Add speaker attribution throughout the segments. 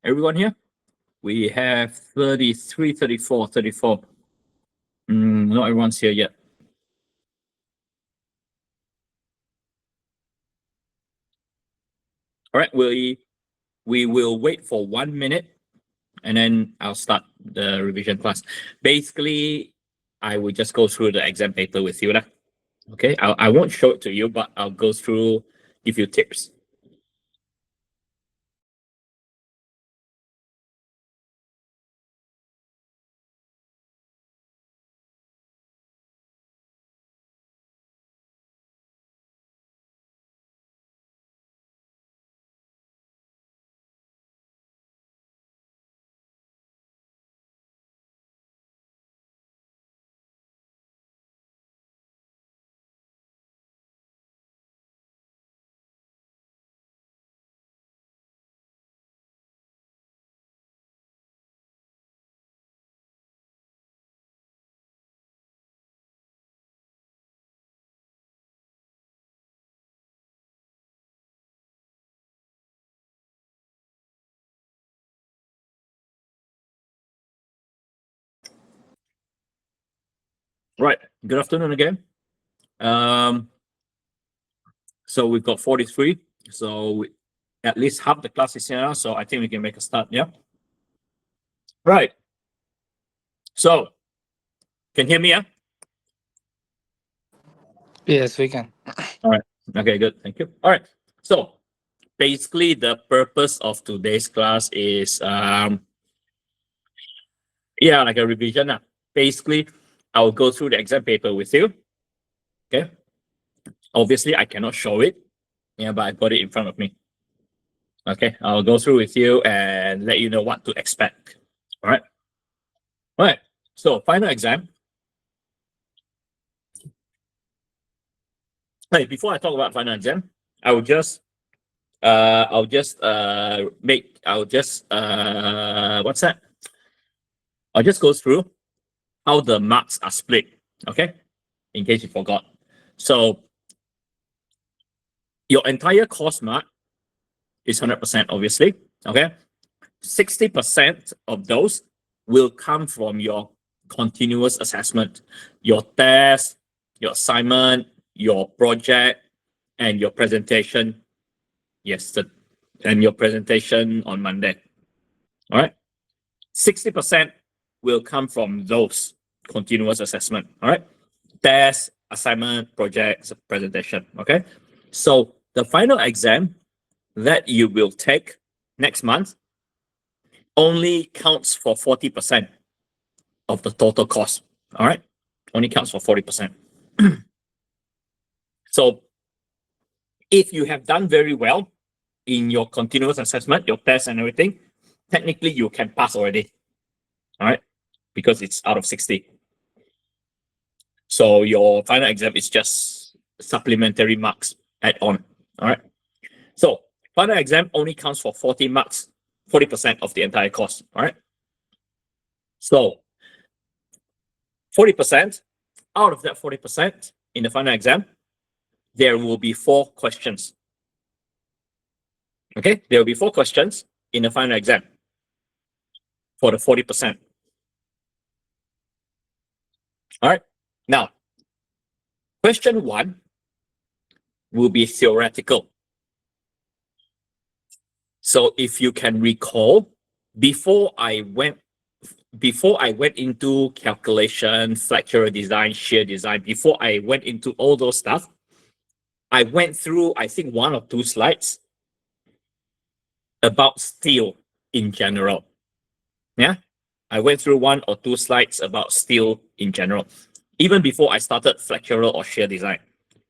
Speaker 1: Everyone here? We have 33, 34, 34. Not everyone's here yet. All right, we will wait for 1 minute and then I'll start the revision class. Basically, I will just go through the exam paper with you. Okay, I won't show it to you, but I'll go through, give you tips. Right, good afternoon again. So we've got 43. So at least half the class is here, so I think we can make a start, yeah? Right. So, can you hear me, yeah?
Speaker 2: Yes, we can.
Speaker 1: All right. Okay, good. Thank you. All right. So, basically, the purpose of today's class is, like a revision. Basically, I'll go through the exam paper with you. Okay. Obviously, I cannot show it. Yeah, but I got it in front of me. Okay. I'll go through with you and let you know what to expect. All right. All right. So, final exam. Hey, before I talk about final exam, I'll just what's that? I'll just go through how the marks are split, okay? In case you forgot. So your entire course mark is 100%, obviously, okay? 60% of those will come from your continuous assessment, your test, your assignment, your project, and your presentation. Yes, and your presentation on Monday. All right. 60% will come from those continuous assessment. All right. Test, assignment, projects, presentation. Okay. So the final exam that you will take next month only counts for 40% of the total cost. All right. Only counts for 40%. So if you have done very well in your continuous assessment, your tests and everything, technically you can pass already. All right. Because it's out of 60. So your final exam is just supplementary marks add on. All right. So final exam only counts for 40 marks, 40% of the entire course. All right. So 40%, out of that 40% in the final exam, there will be 4 questions. Okay. There will be 4 questions in the final exam for the 40%. All right. Now, question 1 will be theoretical. So if you can recall, before I went into calculation, flexural design, shear design, before I went into all those stuff, I went through, I think, 1 or 2 slides about steel in general. Yeah, I went through 1 or 2 slides about steel in general, even before I started flexural or shear design,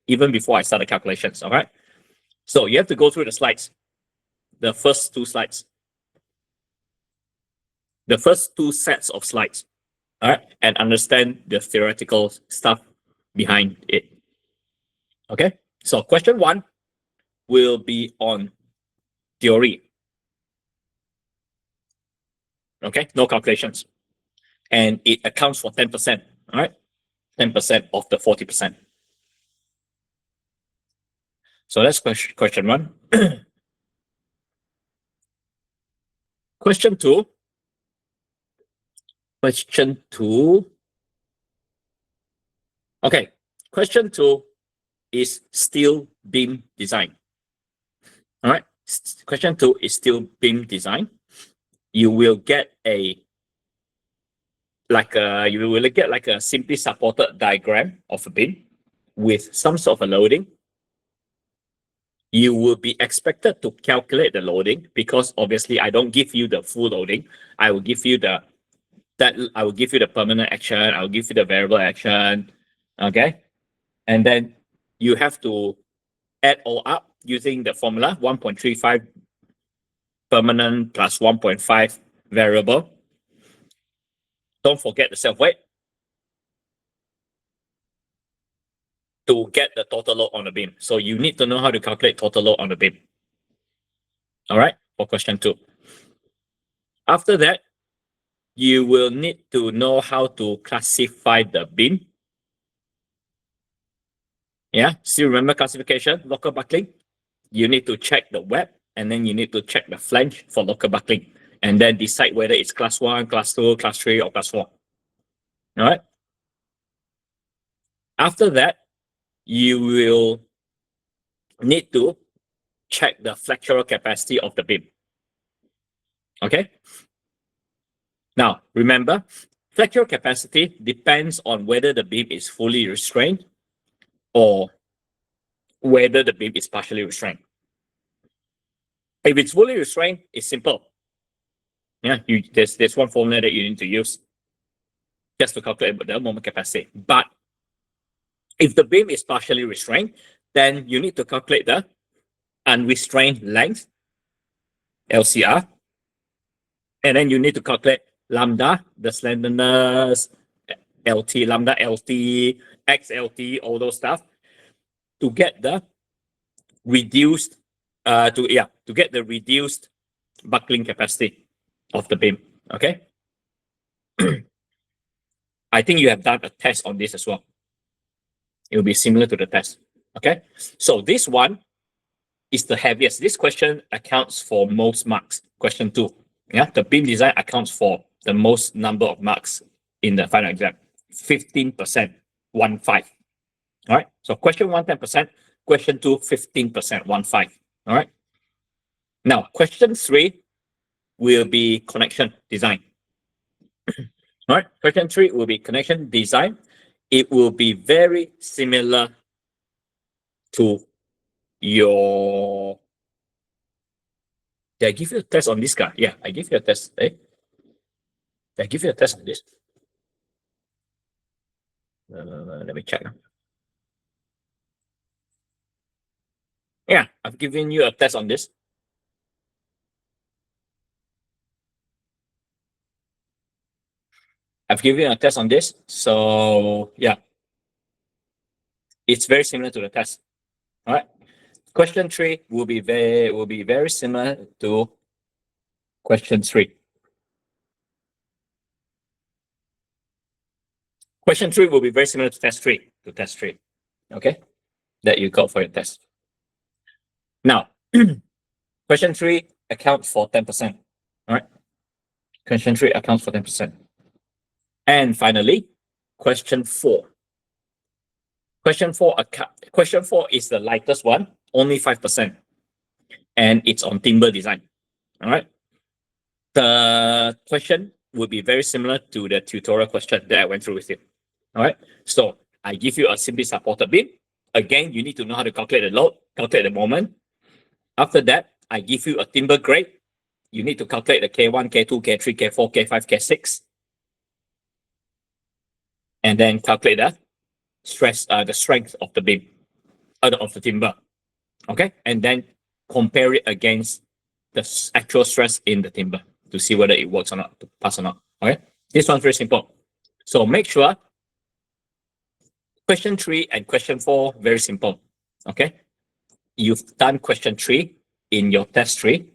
Speaker 1: even before I started calculations. All right. So you have to go through the slides, the first 2 slides, the first 2 sets of slides. All right, and understand the theoretical stuff behind it. Okay, so question 1 will be on theory. Okay, no calculations. And it accounts for 10%. All right, 10% of the 40%. So that's question 1. Question two. Question two. Okay. Question two is steel beam design. All right. Question two is steel beam design. You will get a simply supported diagram of a beam with some sort of a loading. You will be expected to calculate the loading because obviously I don't give you the full loading. I will give you the permanent action. I will give you the variable action. Okay. And then you have to add all up using the formula 1.35 permanent plus 1.5 variable. Don't forget the self-weight to get the total load on the beam. So you need to know how to calculate total load on the beam. All right, for question two. After that, you will need to know how to classify the beam. Yeah, still remember classification, local buckling. You need to check the web, and then you need to check the flange for local buckling, and then decide whether it's class 1, class 2, class 3, or class 4. All right. After that, you will need to check the flexural capacity of the beam. Okay. Now, remember, flexural capacity depends on whether the beam is fully restrained or whether the beam is partially restrained. If it's fully restrained, it's simple. Yeah, there's one formula that you need to use just to calculate the moment capacity. But if the beam is partially restrained, then you need to calculate the unrestrained length, LCR, and then you need to calculate lambda, the slenderness, LT, lambda LT, XLT, all those stuff to get the reduced buckling capacity of the beam. Okay. I think you have done a test on this as well. It will be similar to the test. Okay. So this one is the heaviest. This question accounts for most marks. Question two. Yeah, the beam design accounts for the most number of marks in the final exam. 15%, 1.5. All right. So question one, 10%. Question two, 15%, 1.5. All right. Now, question three will be connection design. All right. Question three will be connection design. It will be very similar to your. Did I give you a test on this guy? Yeah, I give you a test. Eh? Did I give you a test on this? Let me check. Yeah, I've given you a test on this. I've given you a test on this. So yeah, it's very similar to the test. All right. Question three will be very similar to question three. Question three will be very similar to test three. Okay, that you got for your test. Now, question three accounts for 10%. All right. Question three accounts for 10%. And finally, question four. Question four is the lightest one, only 5%. And it's on timber design. All right. The question will be very similar to the tutorial question that I went through with you. All right. So I give you a simply supported beam. Again, you need to know how to calculate the load, calculate the moment. After that, I give you a timber grade. You need to calculate the K1, K2, K3, K4, K5, K6. And then calculate the strength of the beam, of the timber. Okay. And then compare it against the actual stress in the timber to see whether it works or not, to pass or not. Okay. This one's very simple. So make sure question three and question four, very simple. Okay. You've done question three in your test three.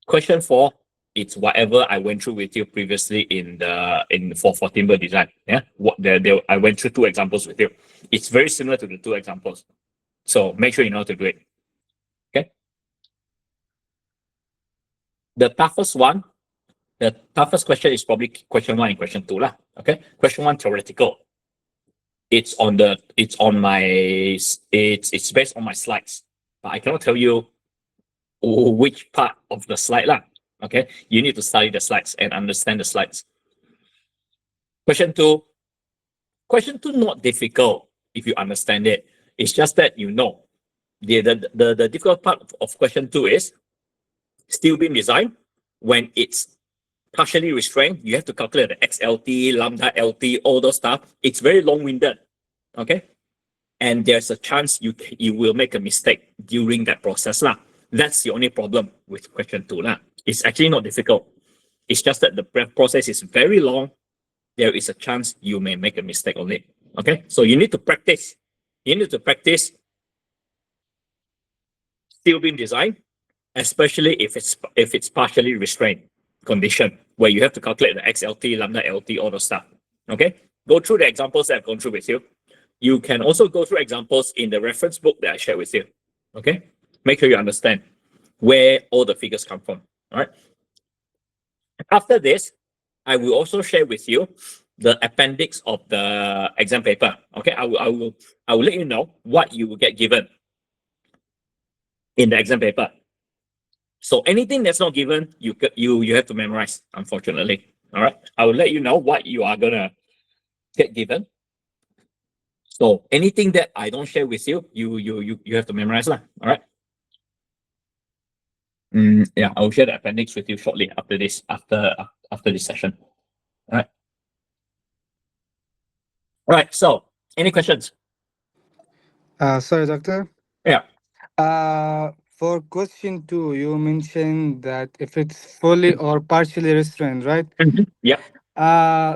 Speaker 1: Question four, it's whatever I went through with you previously for timber design. Yeah. I went through two examples with you. It's very similar to the two examples. So make sure you know how to do it. Okay. The toughest one The toughest question is probably question 1 and question 2 lah. Okay, question 1 theoretical. It's on my it's based on my slides, but I cannot tell you which part of the slide lah. Okay, you need to study the slides and understand the slides. Question 2 not difficult if you understand it. It's just that the difficult part of question 2 is steel beam design. When it's partially restrained, you have to calculate the XLT, lambda LT, all those stuff. It's very long-winded, okay? And there's a chance you will make a mistake during that process lah. That's the only problem with question 2 lah. It's actually not difficult. It's just that the process is very long. There is a chance you may make a mistake on it. Okay, so you need to practice. You need to practice steel beam design, especially if it's partially restrained condition where you have to calculate the XLT, lambda LT, all those stuff. Okay, go through the examples that I've gone through with you. You can also go through examples in the reference book that I shared with you. Okay, make sure you understand where all the figures come from. All right. After this, I will also share with you the appendix of the exam paper. Okay, I will let you know what you will get given in the exam paper. So anything that's not given, you have to memorize, unfortunately. All right, I will let you know what you are gonna get given. So anything that I don't share with you, you have to memorize lah. All right. Yeah, I will share the appendix with you shortly after this session. All right. All right. So, any questions?
Speaker 2: Sorry, doctor.
Speaker 1: Yeah.
Speaker 2: For question 2, you mentioned that if it's fully or partially restrained, right?
Speaker 1: Yeah.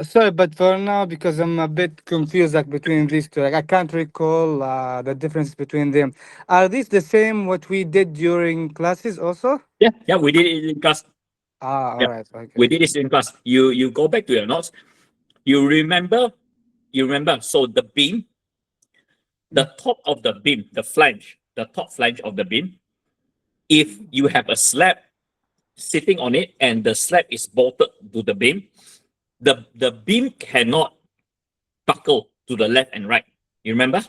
Speaker 2: Sorry, but for now, because I'm a bit confused like between these two, like I can't recall the difference between them. Are these the same what we did during classes also?
Speaker 1: Yeah, we did it in class.
Speaker 2: All
Speaker 1: Yeah.
Speaker 2: right. Okay.
Speaker 1: We did this in class. You go back to your notes. You remember. So the beam, the top of the beam, the top flange of the beam. If you have a slab sitting on it and the slab is bolted to the beam, the beam cannot buckle to the left and right. You remember?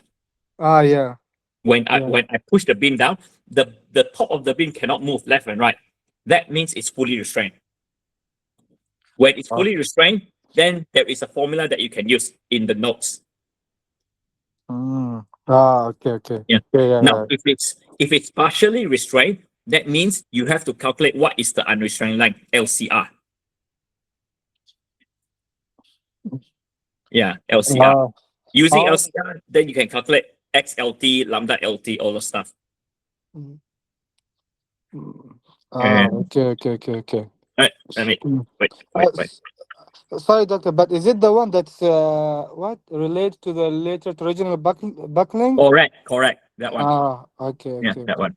Speaker 2: Yeah.
Speaker 1: When I push the beam down, the top of the beam cannot move left and right. That means it's fully restrained. When it's fully restrained, then there is a formula that you can use in the notes.
Speaker 2: Okay.
Speaker 1: Yeah.
Speaker 2: Yeah.
Speaker 1: Now, if it's partially restrained, that means you have to calculate what is the unrestrained line, LCR. Yeah, LCR. Using LCR, then you can calculate XLT, lambda LT, all the stuff.
Speaker 2: Okay.
Speaker 1: Right, let me wait.
Speaker 2: Sorry, doctor, but is it the one that's what related to the later original buckling?
Speaker 1: Correct. That one.
Speaker 2: Okay.
Speaker 1: Yeah, that one.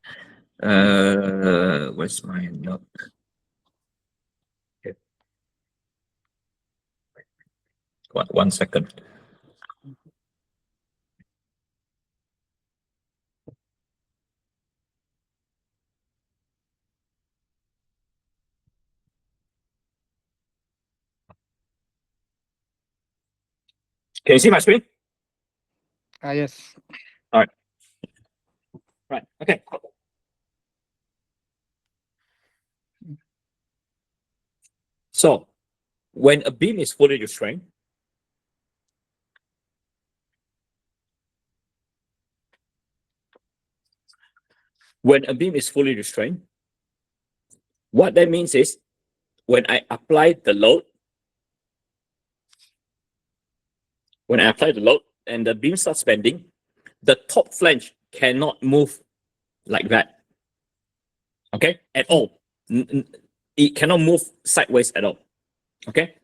Speaker 1: Where's my note? Okay. One second. Can you see my screen?
Speaker 2: Yes.
Speaker 1: All right. Right. Okay. So, when a beam is fully restrained, what that means is when I apply the load, and the beam starts bending, the top flange cannot move like that. Okay, at all. It cannot move sideways at all. Okay,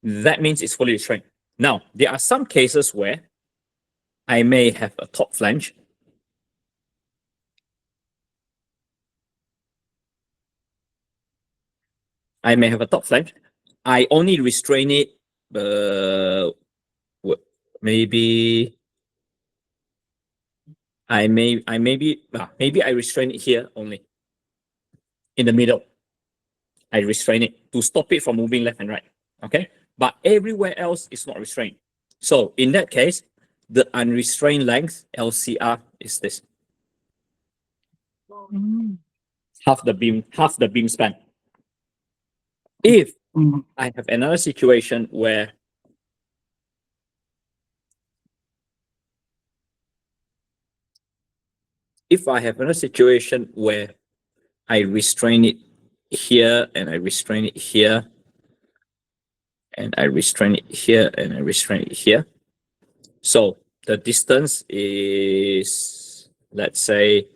Speaker 1: that means it's fully restrained. Now, there are some cases where I may have a top flange. I only restrain it. Maybe I restrain it here only, in the middle, I restrain it to stop it from moving left and right. Okay. But everywhere else is not restrained. So in that case, the unrestrained length, LCR, is this. Half the beam span. If
Speaker 2: Mm.
Speaker 1: I have another situation where I restrain it here and I restrain it here and I restrain it here and I restrain it here. So the distance is, let's say,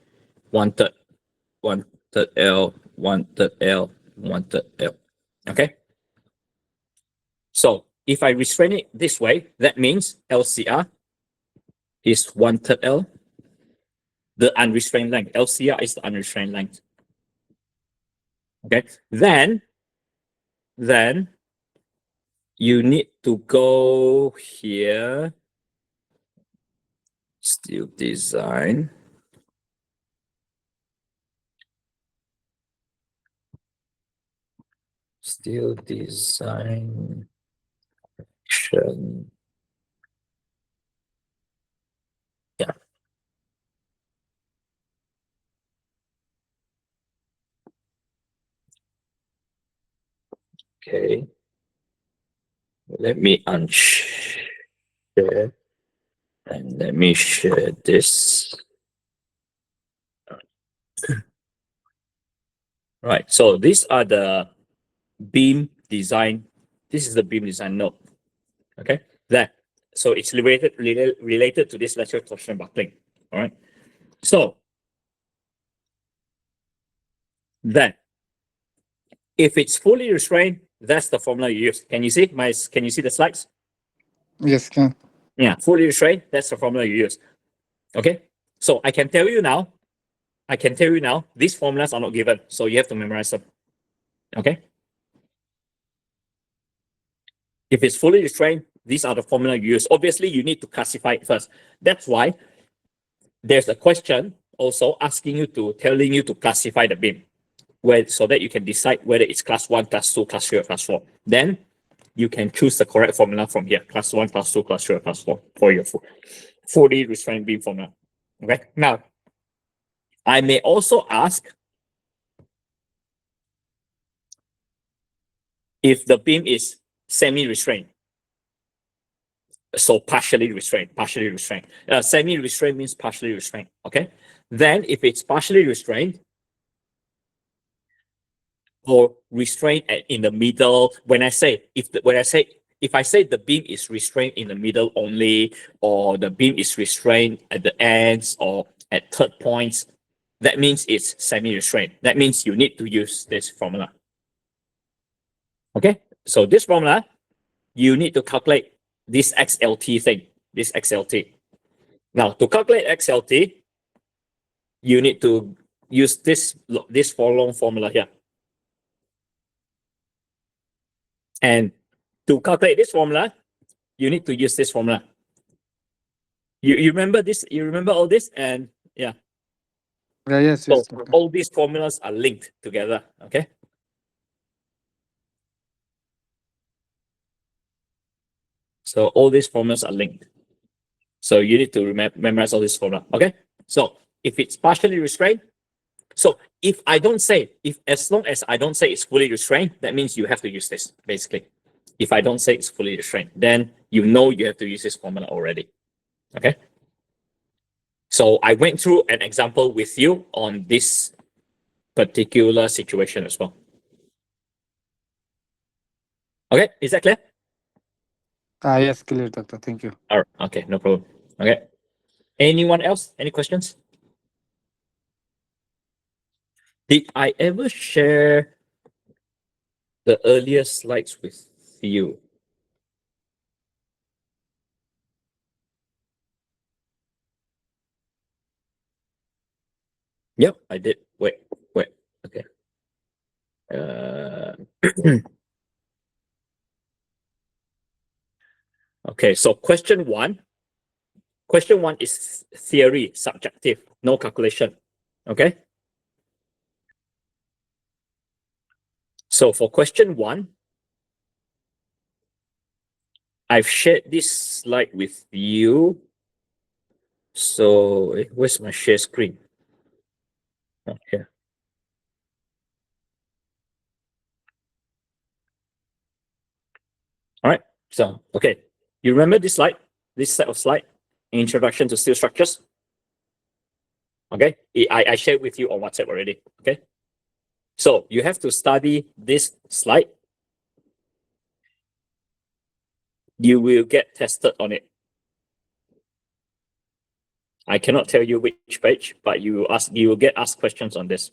Speaker 1: 1/3, 1/3 L, 1/3 L, 1/3 L. Okay. So if I restrain it this way, that means LCR is 1/3 L. The unrestrained length. LCR is the unrestrained length. Okay. Then you need to go here. Steel design. Steel design. Yeah. Okay. Let me unshare and let me share this. Right. So these are the beam design. This is the beam design node. Okay. That. So it's related to this lateral torsion buckling. All right. So then, if it's fully restrained, that's the formula you use. Can you see Can you see the slides?
Speaker 2: Yes, can.
Speaker 1: Yeah, fully restrained. That's the formula you use. Okay. So I can tell you now. These formulas are not given, so you have to memorize them. Okay. If it's fully restrained, these are the formula you use. Obviously, you need to classify it first. That's why there's a question also telling you to classify the beam, so that you can decide whether it's class 1, class 2, class 3, or class 4. Then you can choose the correct formula from here, class 1, class 2, class 3, or class 4 for your fully restrained beam formula. Okay. Now, I may also ask if the beam is semi-restrained. So partially restrained. Semi-restrained means partially restrained. Okay. Then if it's partially restrained or restrained in the middle, when I say if I say the beam is restrained in the middle only, or the beam is restrained at the ends or at third points, that means it's semi-restrained. That means you need to use this formula. Okay. So this formula, you need to calculate this XLT thing, this XLT. Now, to calculate XLT, you need to use this long formula here. And to calculate this formula, you need to use this formula. You remember this? You remember all this? And yeah.
Speaker 2: Yeah, yes,
Speaker 1: So
Speaker 2: yes.
Speaker 1: all these formulas are linked together. Okay. So all these formulas are linked. So you need to memorize all this formula. Okay. So if it's partially restrained, so if as long as I don't say it's fully restrained, that means you have to use this, basically. If I don't say it's fully restrained, then you know you have to use this formula already. Okay. So I went through an example with you on this particular situation as well. Okay, is that clear?
Speaker 2: Yes, clear, doctor. Thank you.
Speaker 1: All right. Okay, no problem. Okay. Anyone else? Any questions? Did I ever share the earlier slides with you? Yep, I did. Wait. Okay. Okay, so question one. Question one is theory, subjective, no calculation. Okay. So for question 1, I've shared this slide with you. So where's my share screen? Okay. All right. So, okay. You remember this slide, this set of slide, introduction to steel structures? Okay. I shared with you on WhatsApp already. Okay. So you have to study this slide. You will get tested on it. I cannot tell you which page, but you will get asked questions on this.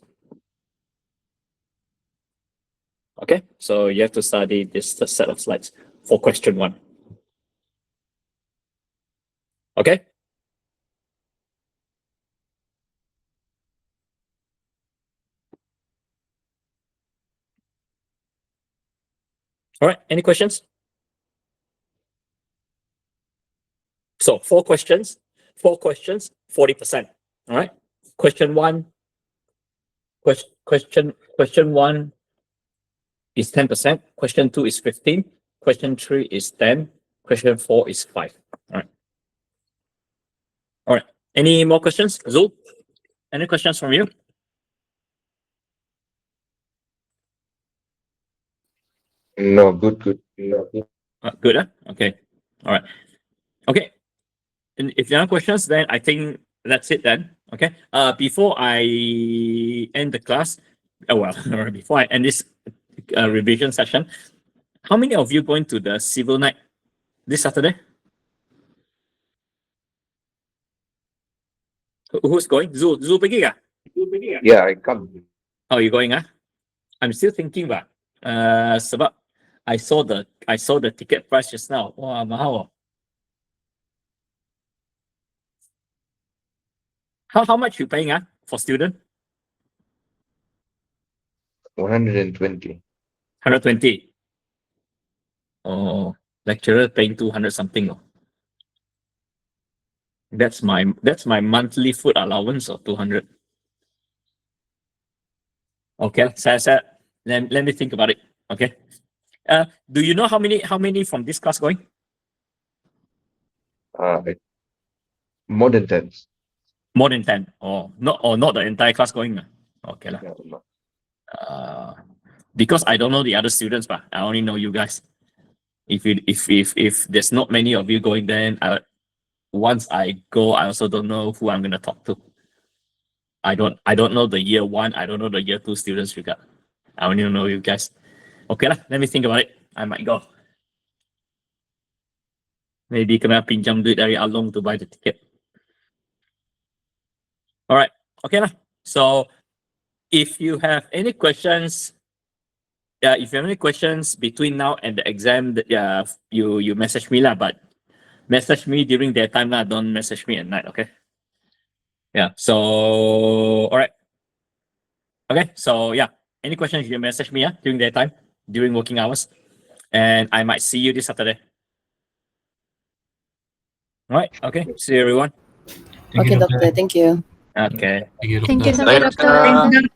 Speaker 1: Okay, so you have to study this set of slides for question 1. Okay. All right, any questions? So 4 questions, 40%. All right. Question 1. Question 1 is 10%. Question 2 is 15. Question 3 is 10. Question 4 is 5. All right. All right. Any more questions? Zul? Any questions from you?
Speaker 3: No, good.
Speaker 1: Good, huh? Okay. All right. Okay. And if there are questions, then I think that's it then. Okay. Before I end the class, before I end this revision session, how many of you going to the civil night this Saturday? Who's going? Zul pergi kah?
Speaker 3: Yeah, I come.
Speaker 1: Oh, you going, ah? I'm still thinking, but sebab I saw the ticket price just now. Wah, mahal. How much you paying, for student?
Speaker 3: 120.
Speaker 1: 120. Oh, lecturer paying 200 something. Oh. That's my monthly food allowance of 200. Okay, so let me think about it. Okay. Do you know how many from this class going?
Speaker 3: More than 10.
Speaker 1: More than 10. Not the entire class going. Okay lah.
Speaker 3: Yeah, no.
Speaker 1: Because I don't know the other students, but I only know you guys. If there's not many of you going, then once I go, I also don't know who I'm gonna talk to. I don't know the year 1. I don't know the year 2 students we got. I only know you guys. Okay lah, let me think about it. I might go. Maybe kena pinjam duit dari Along to buy the ticket. All right. Okay lah. So if you have any questions, between now and the exam, you message me lah. But message me during daytime lah. Don't message me at night. Okay. Yeah. So all right. Okay. So yeah. Any questions, you message me during daytime, during working hours, and I might see you this Saturday. All right. Okay. See you, everyone.
Speaker 4: Okay, doctor. Thank you.
Speaker 1: Okay.
Speaker 5: Thank you,
Speaker 6: Thank you
Speaker 5: Doctor.
Speaker 6: so much, Doctor.